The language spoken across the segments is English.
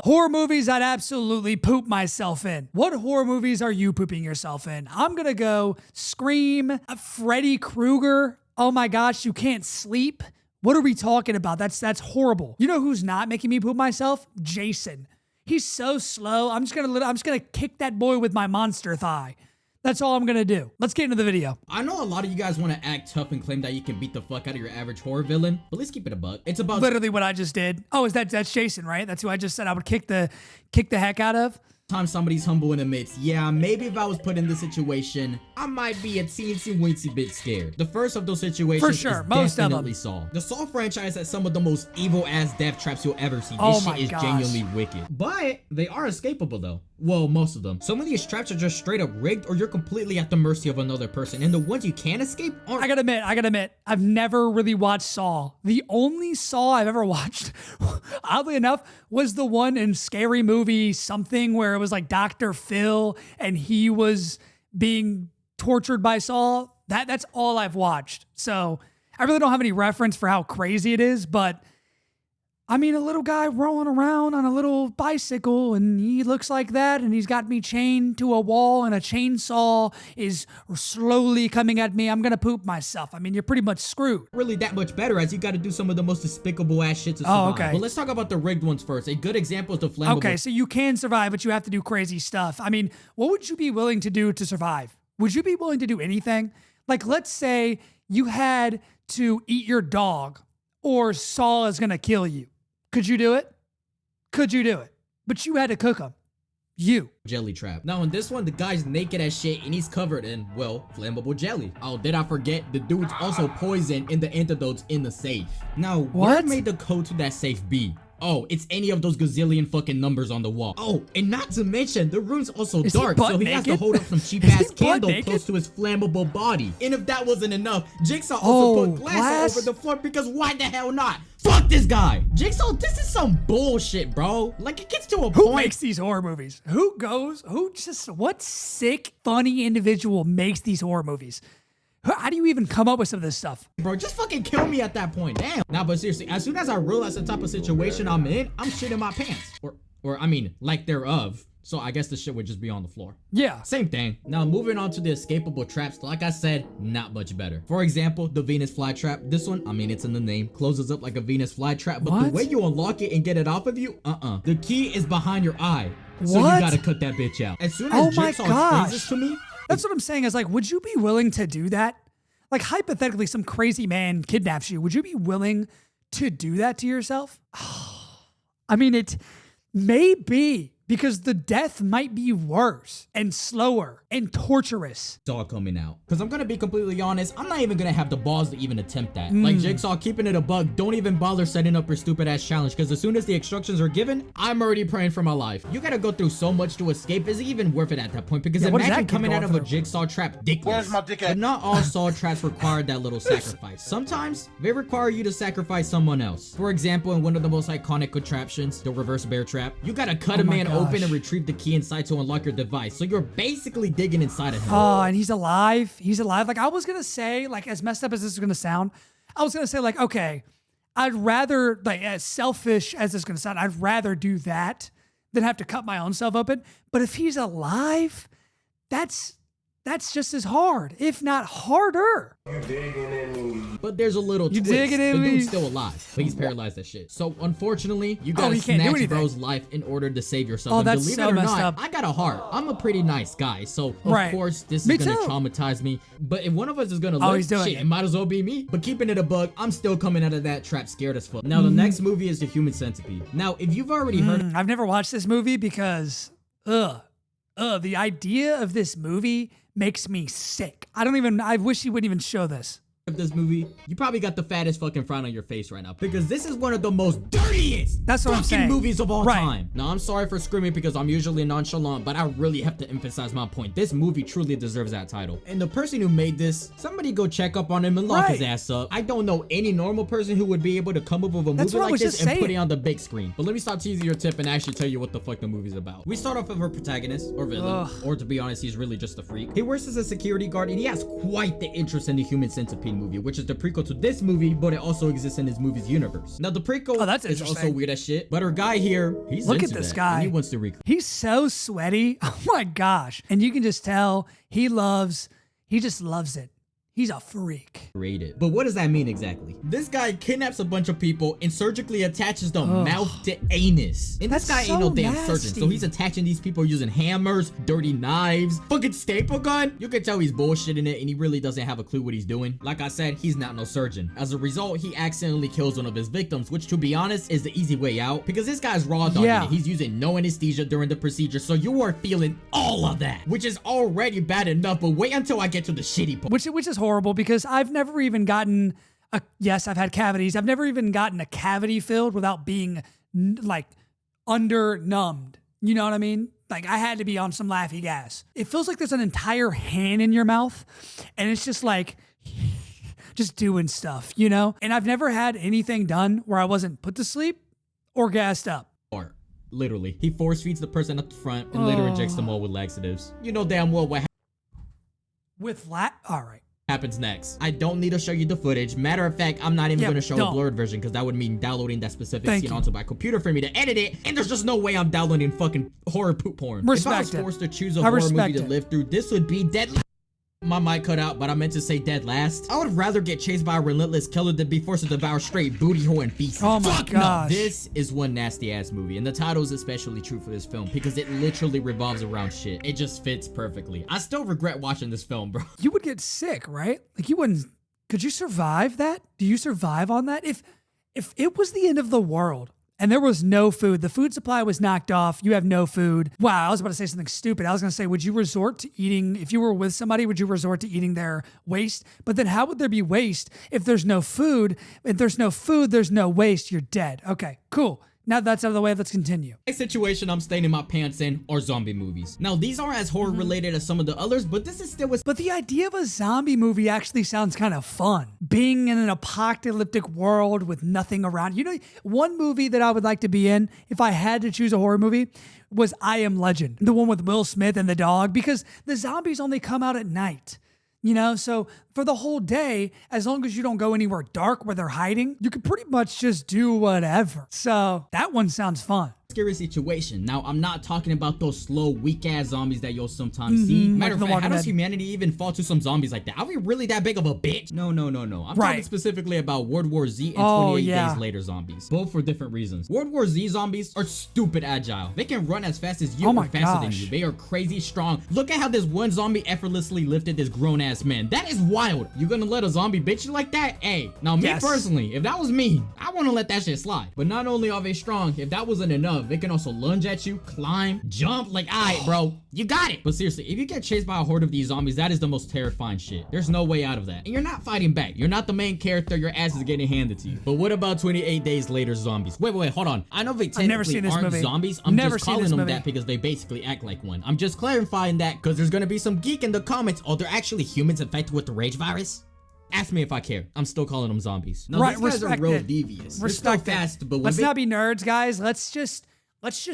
Horror movies I'd absolutely poop myself in. What horror movies are you pooping yourself in? I'm gonna go Scream, Freddy Krueger. Oh my gosh, you can't sleep. What are we talking about? That's horrible. You know who's not making me poop myself? Jason. He's so slow. I'm just gonna kick that boy with my monster thigh. That's all I'm gonna do. Let's get into the video. I know a lot of you guys want to act tough and claim that you can beat the fuck out of your average horror villain, but let's keep it a buck. It's about Literally what I just did. Oh, that's Jason, right? That's who I just said I would kick the heck out of. time somebody's humble and admits, yeah, maybe if I was put in this situation, I might be a teensy-weensy bit scared. The first of those situations For sure, is most of definitely them. Saw. The Saw franchise has some of the most evil-ass death traps you'll ever see. Oh This my shit is gosh. genuinely wicked. But they are escapable though. Well, most of them. Some of these traps are just straight up rigged, or you're completely at the mercy of another person. And the ones you can escape aren't. I gotta admit, I've never really watched Saw. The only Saw I've ever watched, oddly enough, was the one in Scary Movie something where it was like Dr. Phil and he was being tortured by Saw. That's all I've watched. So I really don't have any reference for how crazy it is, but I mean, a little guy rolling around on a little bicycle and he looks like that and he's got me chained to a wall and a chainsaw is slowly coming at me. I'm going to poop myself. I mean, you're pretty much screwed. Really that much better, as you got to do some of the most despicable ass shit to survive. Oh, okay. Well, let's talk about the rigged ones first. A good example is the flammable. Okay, so you can survive, but you have to do crazy stuff. I mean, what would you be willing to do to survive? Would you be willing to do anything? Like, let's say you had to eat your dog or Saw is going to kill you. Could you do it? Could you do it? But you had to cook them. You. Jelly trap. Now in this one, the guy's naked as shit and he's covered in, well, flammable jelly. Oh, did I forget? The dude's also poisoned in the antidotes in the safe. Now, where What? may the code to that safe be? Oh, it's any of those gazillion fucking numbers on the wall. Oh, and not to mention, the room's also Is he dark, butt so he has to naked? hold up some cheap Is he ass butt candle naked? close to his flammable body. And if that wasn't enough, Jigsaw also Oh, put glass glass? over the floor because why the hell not? Fuck this guy! Jigsaw, this is some bullshit, bro. Like, it gets to a Who point. makes these horror movies? What sick, funny individual makes these horror movies? How do you even come up with some of this stuff? Bro, just fucking kill me at that point. Damn. Nah, but seriously, as soon as I realize the type of situation I'm in, I'm shitting my pants. Or I mean, like thereof. So I guess the shit would just be on the floor. Yeah. Same thing. Now moving on to the escapable traps, like I said, not much better. For example, the Venus flytrap. This one, I mean, it's in the name, closes up like a Venus flytrap, but the What? way you unlock it and get it off of you, the key is behind your eye. So What? you gotta cut that bitch out. As soon Oh as my Jigsaw gosh. explains this to me, That's what I'm saying is like, would you be willing to do that? Like hypothetically, some crazy man kidnaps you. Would you be willing to do that to yourself? I mean, it may be because the death might be worse and slower and torturous. it's all coming out. Because I'm gonna be completely honest, I'm not even gonna have the balls to even attempt that. Like Jigsaw, keeping it a bug, don't even bother setting up your stupid ass challenge, because as soon as the instructions are given, I'm already praying for my life. You gotta go through so much to escape. Is it even worth it at that point? Because Yeah, what is imagine that kid coming out going of a through? Jigsaw trap dickless. Where's my dick at? But not all Saw traps require that little sacrifice. Sometimes they require you to sacrifice someone else. For example, in one of the most iconic contraptions, the reverse bear trap, you gotta cut Oh a my man open gosh. and retrieve the key inside to unlock your device. So you're basically digging inside of him. Oh, and he's alive. He's alive. Like I was gonna say, like as messed up as this is gonna sound, I was gonna say like, okay, I'd rather, like as selfish as this is gonna sound, I'd rather do that than have to cut my own self open. But if he's alive, that's just as hard, if not harder. But there's a little You twist. digging The in me? dude's still alive, but he's paralyzed as shit. So unfortunately, you gotta he can't do snatch anything. bro's life in order to save yourself. Oh, And that's believe so it or messed not, up. I got a heart. I'm a pretty nice guy, so of Right. course this Me is gonna too. traumatize me. But if one of us is gonna Oh, live, he's doing shit, it. it might as well be me. But keeping it a bug, I'm still coming out of that trap scared as fuck. Now the next movie is the Human Centipede. Now if you've already heard I've never watched this movie because, the idea of this movie makes me sick. I wish he wouldn't even show this. of this movie, you probably got the fattest fucking frown on your face right now, because this is one of the most dirtiest That's what I'm fucking saying. movies of all Right. time. Now I'm sorry for screaming because I'm usually nonchalant, but I really have to emphasize my point. This movie truly deserves that title. And the person who made this, somebody go check up on him and lock his Right. ass up. I don't know any normal person who would be able to come up with a That's movie what I like was this just and put it saying. on the big screen. But let me stop teasing your tip and actually tell you what the fuck the movie's about. We start off with our protagonist, or villain, Ugh. or to be honest, he's really just a freak. He works as a security guard and he has quite the interest in the Human Centipede. Centipede movie, which is the prequel to this movie, but it also exists in his movie's universe. Now, the prequel that's is also interesting. weird as shit, but our guy here, he's Look into at this that, guy. and he wants to recreate. He's so sweaty. Oh my gosh. And you can just tell he just loves it. He's a freak. It. But what does that mean exactly? This guy kidnaps a bunch of people and surgically attaches the mouth to anus. And this guy ain't no damn surgeon, so he's attaching these people using hammers, dirty knives, fucking staple gun. You can tell he's bullshitting it and he really doesn't have a clue what he's doing. Like I said, he's not no surgeon. As a result, he accidentally kills one of his victims, which to be honest is the easy way out because this guy's raw dogging it. He's using no anesthesia during the procedure, so you are feeling all of that, which is already bad enough, but wait until I get to the shitty part. Which is horrible because I've never even gotten yes, I've had cavities. I've never even gotten a cavity filled without being like under numbed. You know what I mean? Like I had to be on some laffy gas. It feels like there's an entire hand in your mouth and it's just like just doing stuff, you know? And I've never had anything done where I wasn't put to sleep or gassed up. Or literally, he force feeds the person up the front and later injects them all with laxatives. You know damn well what all right. happens next. I don't need to show you the footage. Matter of fact, I'm not even going to show a blurred version because that would mean downloading that specific scene onto my computer for me to edit it, and there's just no way I'm downloading fucking horror poop porn. If I was forced to choose a horror movie to live through, this would be Dead. My mic cut out, but I meant to say dead last. I would rather get chased by a relentless killer than be forced to devour straight booty hole and feces. Oh my gosh. No. This is one nasty ass movie, and the title is especially true for this film because it literally revolves around shit. It just fits perfectly. I still regret watching this film, bro. You would get sick, right? Like you wouldn't. Could you survive that? Do you survive on that? If it was the end of the world and there was no food, the food supply was knocked off, you have no food. Wow, I was about to say something stupid. I was going to say, would you resort to eating, if you were with somebody, would you resort to eating their waste? But then how would there be waste if there's no food? If there's no food, there's no waste. You're dead. Okay, cool. Now that's out of the way, let's continue. Next situation I'm staying in my pants in are zombie movies. Now, these aren't as horror related as some of the others, but this is still But the idea of a zombie movie actually sounds kind of fun. Being in an apocalyptic world with nothing around. You know, one movie that I would like to be in, if I had to choose a horror movie, was I Am Legend. The one with Will Smith and the dog, because the zombies only come out at night. You know, so for the whole day, as long as you don't go anywhere dark where they're hiding, you can pretty much just do whatever. So that one sounds fun. Scary situation. Now, I'm not talking about those slow, weak-ass zombies that you'll sometimes see. Matter of fact, how does humanity even fall to some zombies like that? Are we really that big of a bitch? No. I'm talking specifically about World War Z and 28 Days Later zombies. Both for different reasons. World War Z zombies are stupid agile. They can run as fast as you or faster than you. They are crazy strong. Look at how this one zombie effortlessly lifted this grown-ass man. That is wild. You gonna let a zombie bitch you like that? Hey, now me personally, if that was me, I want to let that shit slide. But not only are they strong, if that wasn't enough, they can also lunge at you, climb, jump. Like, alright, bro, you got it. But seriously, if you get chased by a horde of these zombies, that is the most terrifying shit. There's no way out of that. And you're not fighting back. You're not the main character. Your ass is getting handed to you. But what about 28 Days Later zombies? Wait, hold on. I know they technically aren't zombies. I'm just calling them that because they basically act like one. I'm just clarifying that because there's gonna be some geek in the comments. Oh, they're actually humans infected with the rage virus? Ask me if I care. I'm still calling them zombies. No, these guys are real devious. They're still fast, but let's not be nerds, guys. Let's just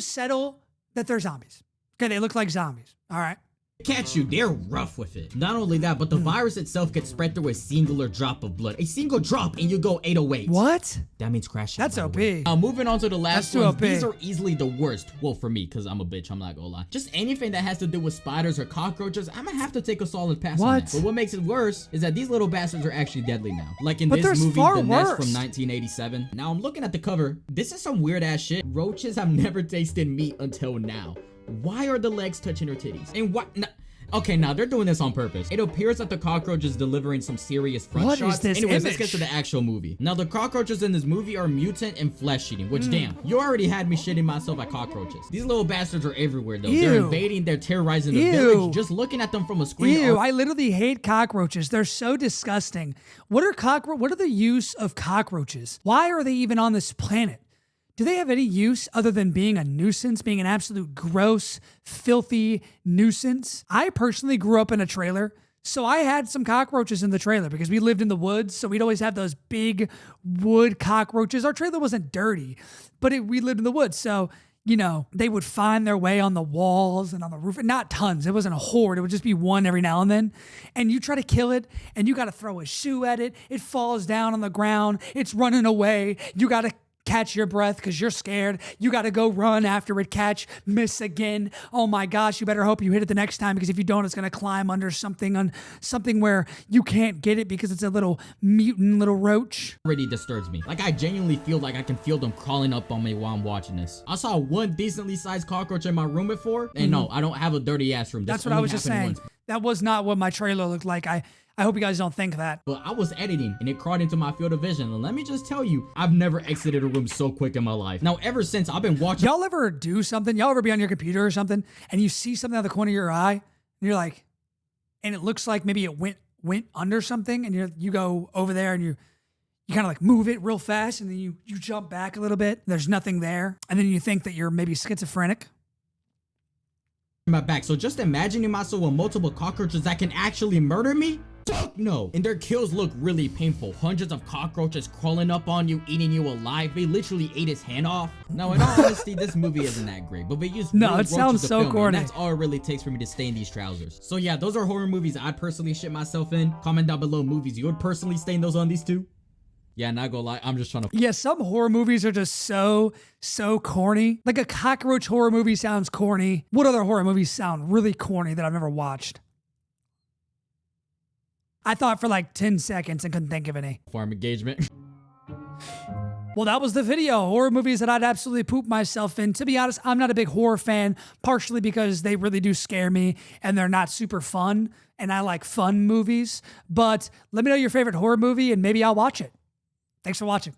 settle that they're zombies. Okay, they look like zombies. All right. Catch you, they're rough with it. Not only that, but the virus itself gets spread through a singular drop of blood. A single drop and you go 808. What? That means crashing. That's OP. Now moving on to the last ones. These are easily the worst. Well, for me, because I'm a bitch, I'm not gonna lie. Just anything that has to do with spiders or cockroaches, I'm gonna have to take a solid pass on that. But what makes it worse is that these little bastards are actually deadly now. Like in this movie, The Nest from 1987. Now I'm looking at the cover. This is some weird ass shit. Roaches have never tasted meat until now. Why are the legs touching her titties? And what? Okay, now they're doing this on purpose. It appears that the cockroach is delivering some serious front shots. Anyways, let's get to the actual movie. Now, the cockroaches in this movie are mutant and flesh-eating, which, damn, you already had me shitting myself at cockroaches. These little bastards are everywhere, though. They're invading, they're terrorizing the village. Just looking at them from a screen. I literally hate cockroaches. They're so disgusting. What are the use of cockroaches? Why are they even on this planet? Do they have any use other than being a nuisance, being an absolute gross, filthy nuisance? I personally grew up in a trailer, so I had some cockroaches in the trailer because we lived in the woods, so we'd always have those big wood cockroaches. Our trailer wasn't dirty, but we lived in the woods, so you know, they would find their way on the walls and on the roof. Not tons. It wasn't a horde. It would just be one every now and then. And you try to kill it and you got to throw a shoe at it. It falls down on the ground. It's running away. You got to catch your breath because you're scared. You got to go run after it, catch, miss again. Oh my gosh, you better hope you hit it the next time, because if you don't, it's going to climb under something, on something where you can't get it because it's a little mutant little roach. Already disturbs me. Like, I genuinely feel like I can feel them crawling up on me while I'm watching this. I saw one decently sized cockroach in my room before, and no, I don't have a dirty ass room. That's what I was just saying. Once. That was not what my trailer looked like. I hope you guys don't think that. But I was editing and it crawled into my field of vision. And let me just tell you, I've never exited a room so quick in my life. Now, ever since I've been watching. Y'all ever do something? Y'all ever be on your computer or something and you see something out of the corner of your eye and you're like, and it looks like maybe it went under something, and you go over there and you kind of like move it real fast, and then you jump back a little bit. There's nothing there. And then you think that you're maybe schizophrenic. My back. So just imagining myself with multiple cockroaches that can actually murder me? Fuck no. And their kills look really painful. Hundreds of cockroaches crawling up on you, eating you alive. They literally ate his hand off. Now, in all honesty, this movie isn't that great, but they use no, it sounds so film, corny. That's all it really takes for me to stay in these trousers. So yeah, those are horror movies I'd personally shit myself in. Comment down below movies you would personally stain those on these two. Yeah, not gonna lie, I'm just trying to. Yeah, some horror movies are just so corny. Like a cockroach horror movie sounds corny. What other horror movies sound really corny that I've never watched? I thought for like 10 seconds and couldn't think of any. Farm engagement. Well, that was the video. Horror movies that I'd absolutely poop myself in. To be honest, I'm not a big horror fan, partially because they really do scare me and they're not super fun. And I like fun movies. But let me know your favorite horror movie and maybe I'll watch it. Thanks for watching.